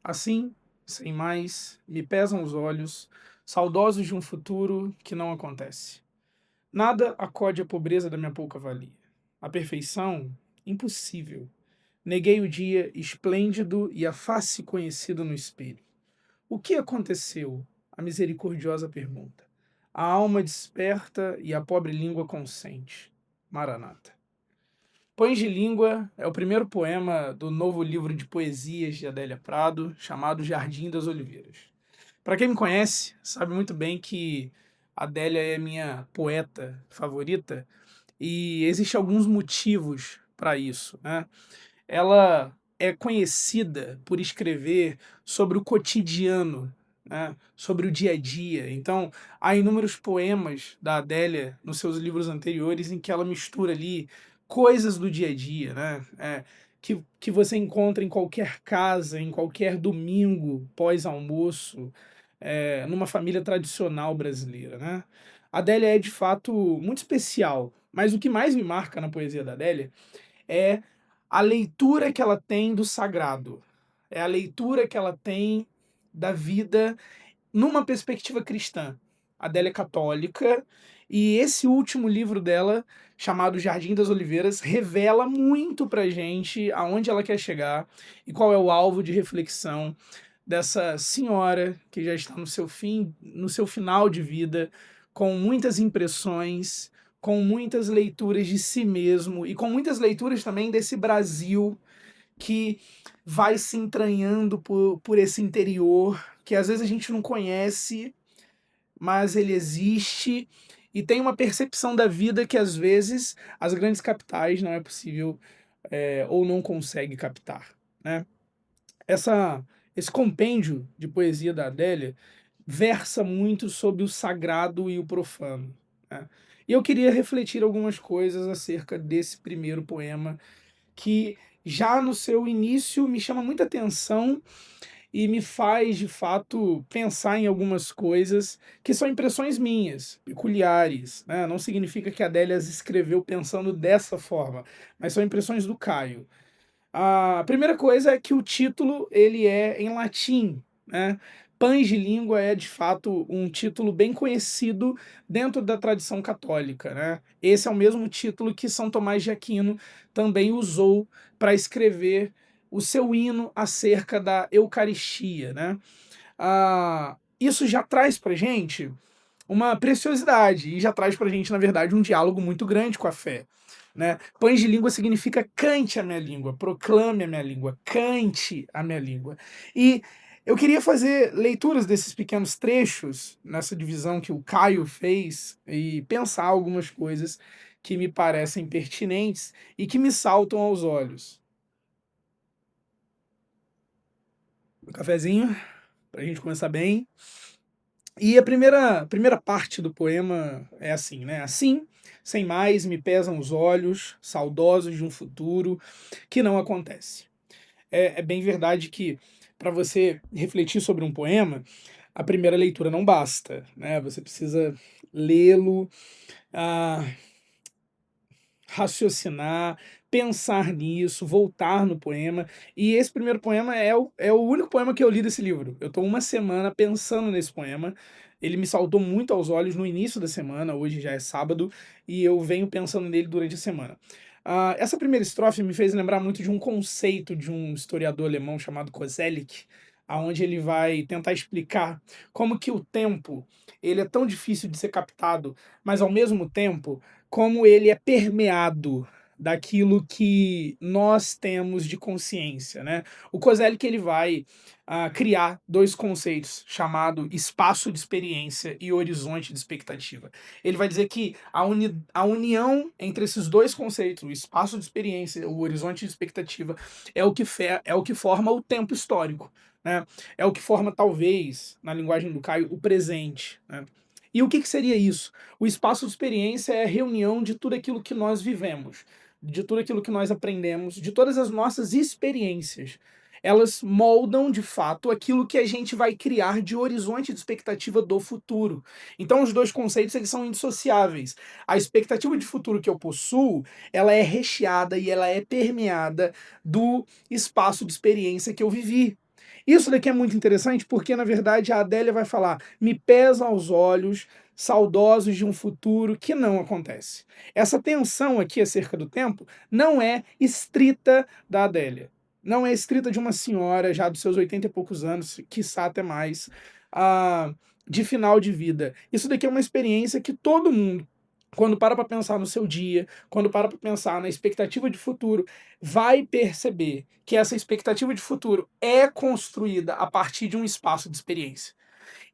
Assim, sem mais, me pesam os olhos, saudosos de um futuro que não acontece. Nada acode a pobreza da minha pouca valia. A perfeição, impossível. Neguei o dia esplêndido e a face conhecida no espelho. O que aconteceu? A misericordiosa pergunta. A alma desperta e a pobre língua consente. Maranata. Pães de Língua é o primeiro poema do novo livro de poesias de Adélia Prado, chamado Jardim das Oliveiras. Para quem me conhece, sabe muito bem que Adélia é minha poeta favorita e existem alguns motivos para isso, né? Ela é conhecida por escrever sobre o cotidiano, né? Sobre o dia a dia. Então, há inúmeros poemas da Adélia nos seus livros anteriores em que ela mistura ali coisas do dia a dia, né? Que você encontra em qualquer casa, em qualquer domingo pós-almoço, numa família tradicional brasileira, né? A Adélia é de fato muito especial, mas o que mais me marca na poesia da Adélia é a leitura que ela tem do sagrado, é a leitura que ela tem da vida numa perspectiva cristã. A Adélia é católica e esse último livro dela, chamado Jardim das Oliveiras, revela muito pra gente aonde ela quer chegar e qual é o alvo de reflexão dessa senhora que já está no seu final de vida, com muitas impressões, com muitas leituras de si mesmo e com muitas leituras também desse Brasil que vai se entranhando por esse interior, que às vezes a gente não conhece, mas ele existe e tem uma percepção da vida que às vezes as grandes capitais não é possível ou não consegue captar, né? Essa, esse compêndio de poesia da Adélia versa muito sobre o sagrado e o profano, né? E eu queria refletir algumas coisas acerca desse primeiro poema, que já no seu início me chama muita atenção e me faz, de fato, pensar em algumas coisas que são impressões minhas, peculiares, né? Não significa que a Adélia as escreveu pensando dessa forma, mas são impressões do Caio. A primeira coisa é que o título ele é em latim, né? Pães de Língua é de fato um título bem conhecido dentro da tradição católica, né? Esse é o mesmo título que São Tomás de Aquino também usou para escrever o seu hino acerca da Eucaristia, né? Isso já traz para gente uma preciosidade e já traz pra gente, na verdade, um diálogo muito grande com a fé, né? Pães de língua significa cante a minha língua, proclame a minha língua, cante a minha língua. E eu queria fazer leituras desses pequenos trechos nessa divisão que o Caio fez e pensar algumas coisas que me parecem pertinentes e que me saltam aos olhos. Um cafezinho pra gente começar bem. E a primeira parte do poema é assim, né? Assim, sem mais, me pesam os olhos, saudosos de um futuro que não acontece. É bem verdade que para você refletir sobre um poema, a primeira leitura não basta, né? Você precisa lê-lo, ah, raciocinar, pensar nisso, voltar no poema. E esse primeiro poema é o único poema que eu li desse livro. Eu estou uma semana pensando nesse poema. Ele me saltou muito aos olhos no início da semana, hoje já é sábado, e eu venho pensando nele durante a semana. Essa primeira estrofe me fez lembrar muito de um conceito de um historiador alemão chamado Koselleck, aonde ele vai tentar explicar como que o tempo ele é tão difícil de ser captado, mas ao mesmo tempo como ele é permeado daquilo que nós temos de consciência, né? O Kozelek ele vai criar dois conceitos chamado espaço de experiência e horizonte de expectativa. Ele vai dizer que a união entre esses dois conceitos, o espaço de experiência e o horizonte de expectativa, é o que forma o tempo histórico, né? É o que forma, talvez, na linguagem do Caio, o presente, né? E o que que seria isso? O espaço de experiência é a reunião de tudo aquilo que nós vivemos, de tudo aquilo que nós aprendemos, de todas as nossas experiências. Elas moldam, de fato, aquilo que a gente vai criar de horizonte de expectativa do futuro. Então, os dois conceitos eles são indissociáveis. A expectativa de futuro que eu possuo, ela é recheada e ela é permeada do espaço de experiência que eu vivi. Isso daqui é muito interessante porque, na verdade, a Adélia vai falar: "Me pesam aos olhos, saudosos de um futuro que não acontece". Essa tensão aqui acerca do tempo não é estrita da Adélia. Não é estrita de uma senhora já dos seus 80 e poucos anos, quiçá até mais, ah, de final de vida. Isso daqui é uma experiência que todo mundo, quando para pensar no seu dia, quando para pensar na expectativa de futuro, vai perceber que essa expectativa de futuro é construída a partir de um espaço de experiência.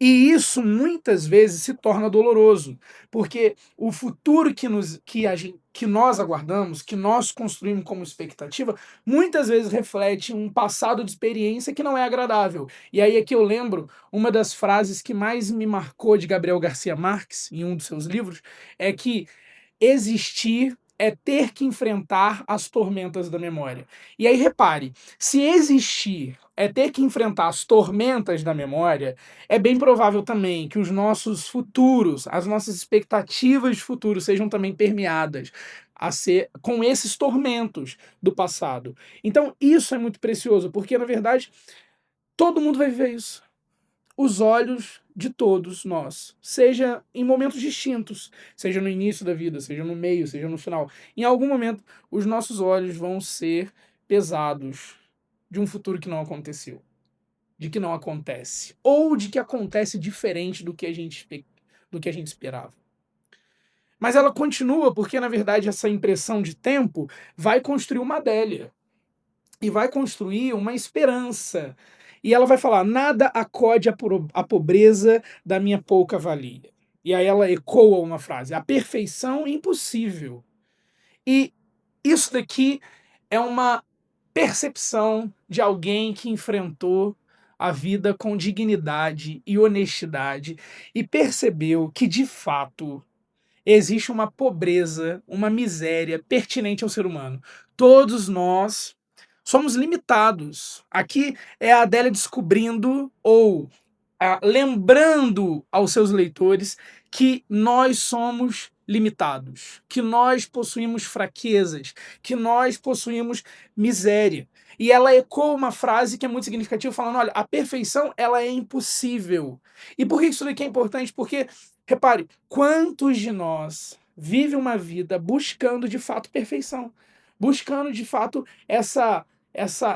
E isso muitas vezes se torna doloroso, porque o futuro que nós aguardamos, que nós construímos como expectativa, muitas vezes reflete um passado de experiência que não é agradável. E aí aqui eu lembro uma das frases que mais me marcou de Gabriel Garcia Marques, em um dos seus livros, é que existir é ter que enfrentar as tormentas da memória. E aí repare, se existir é ter que enfrentar as tormentas da memória, é bem provável também que os nossos futuros, as nossas expectativas de futuro sejam também permeadas a ser com esses tormentos do passado. Então isso é muito precioso, porque na verdade todo mundo vai viver isso. Os olhos de todos nós, seja em momentos distintos, seja no início da vida, seja no meio, seja no final. Em algum momento, os nossos olhos vão ser pesados de um futuro que não aconteceu, de que não acontece, ou de que acontece diferente do que a gente esperava. Mas ela continua porque, na verdade, essa impressão de tempo vai construir uma Adélia e vai construir uma esperança. E ela vai falar: nada acode a pobreza da minha pouca valia. E aí ela ecoa uma frase: a perfeição impossível. E isso daqui é uma percepção de alguém que enfrentou a vida com dignidade e honestidade e percebeu que, de fato, existe uma pobreza, uma miséria pertinente ao ser humano. Todos nós somos limitados. Aqui é a Adélia descobrindo ou lembrando aos seus leitores que nós somos limitados, que nós possuímos fraquezas, que nós possuímos miséria. E ela ecoa uma frase que é muito significativa, falando: olha, a perfeição ela é impossível. E por que isso daqui é importante? Porque, repare, quantos de nós vivem uma vida buscando de fato perfeição, buscando de fato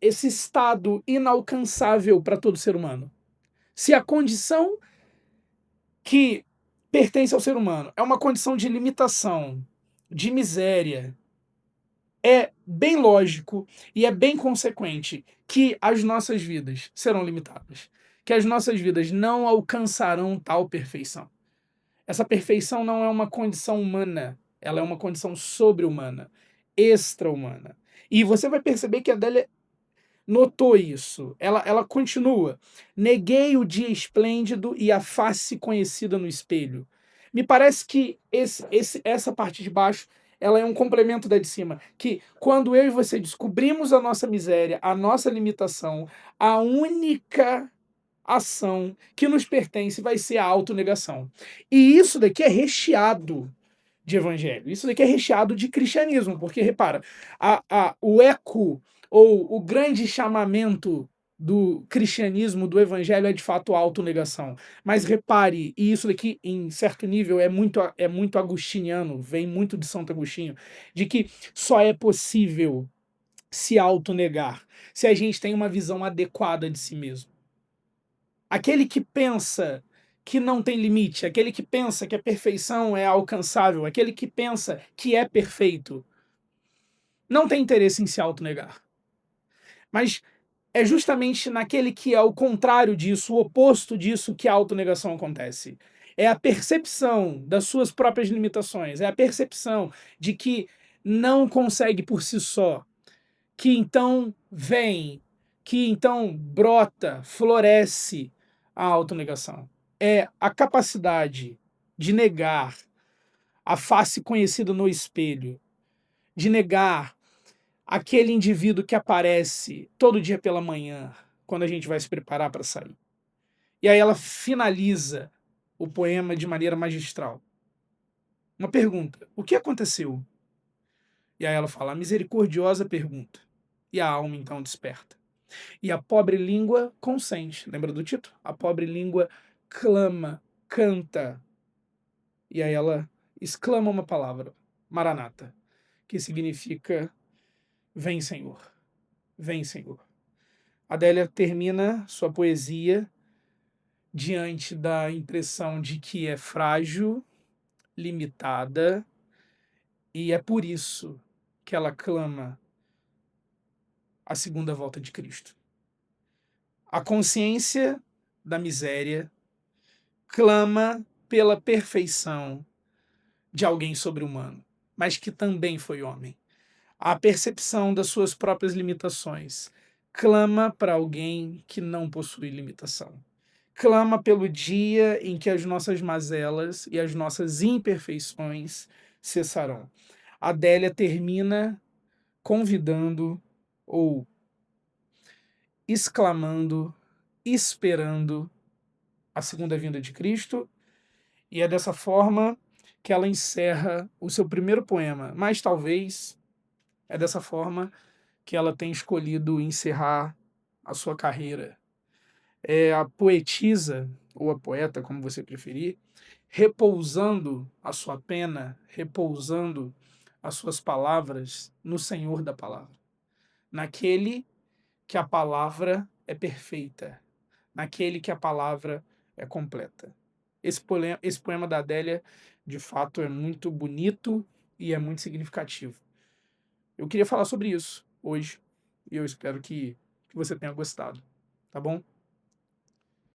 esse estado inalcançável para todo ser humano? Se a condição que pertence ao ser humano é uma condição de limitação, de miséria, é bem lógico e é bem consequente que as nossas vidas serão limitadas, que as nossas vidas não alcançarão tal perfeição. Essa perfeição não é uma condição humana, ela é uma condição sobre-humana, extra-humana. E você vai perceber que a Adélia notou isso. Ela continua: neguei o dia esplêndido e a face conhecida no espelho. Me parece que essa parte de baixo ela é um complemento da de cima, que quando eu e você descobrimos a nossa miséria, a nossa limitação, a única ação que nos pertence vai ser a autonegação. E isso daqui é recheado de evangelho. Isso daqui é recheado de cristianismo, porque repara, o eco ou o grande chamamento do cristianismo, do evangelho, é de fato a autonegação. Mas repare, e isso daqui, em certo nível, é muito agostiniano, vem muito de Santo Agostinho, de que só é possível se autonegar se a gente tem uma visão adequada de si mesmo. Aquele que pensa que não tem limite, aquele que pensa que a perfeição é alcançável, aquele que pensa que é perfeito, não tem interesse em se autonegar. Mas é justamente naquele que é o contrário disso, o oposto disso, que a autonegação acontece. É a percepção das suas próprias limitações, é a percepção de que não consegue por si só, que então vem, que então brota, floresce a autonegação. É a capacidade de negar a face conhecida no espelho, de negar aquele indivíduo que aparece todo dia pela manhã, quando a gente vai se preparar para sair. E aí ela finaliza o poema de maneira magistral. Uma pergunta: o que aconteceu? E aí ela fala: a misericordiosa pergunta. E a alma então desperta. E a pobre língua consente. Lembra do título? A pobre língua clama, canta. E aí ela exclama uma palavra, Maranata, que significa vem, Senhor, vem, Senhor. Adélia termina sua poesia diante da impressão de que é frágil, limitada, e é por isso que ela clama a segunda volta de Cristo. A consciência da miséria clama pela perfeição de alguém sobre-humano, mas que também foi homem. A percepção das suas próprias limitações clama para alguém que não possui limitação. Clama pelo dia em que as nossas mazelas e as nossas imperfeições cessarão. Adélia termina convidando ou exclamando, esperando a segunda vinda de Cristo, e é dessa forma que ela encerra o seu primeiro poema, mas talvez é dessa forma que ela tem escolhido encerrar a sua carreira. É a poetisa, ou a poeta, como você preferir, repousando a sua pena, repousando as suas palavras no Senhor da palavra, naquele que a palavra é perfeita, naquele que a palavra é completa. Esse poema da Adélia, de fato, é muito bonito e é muito significativo. Eu queria falar sobre isso hoje e eu espero que você tenha gostado, tá bom?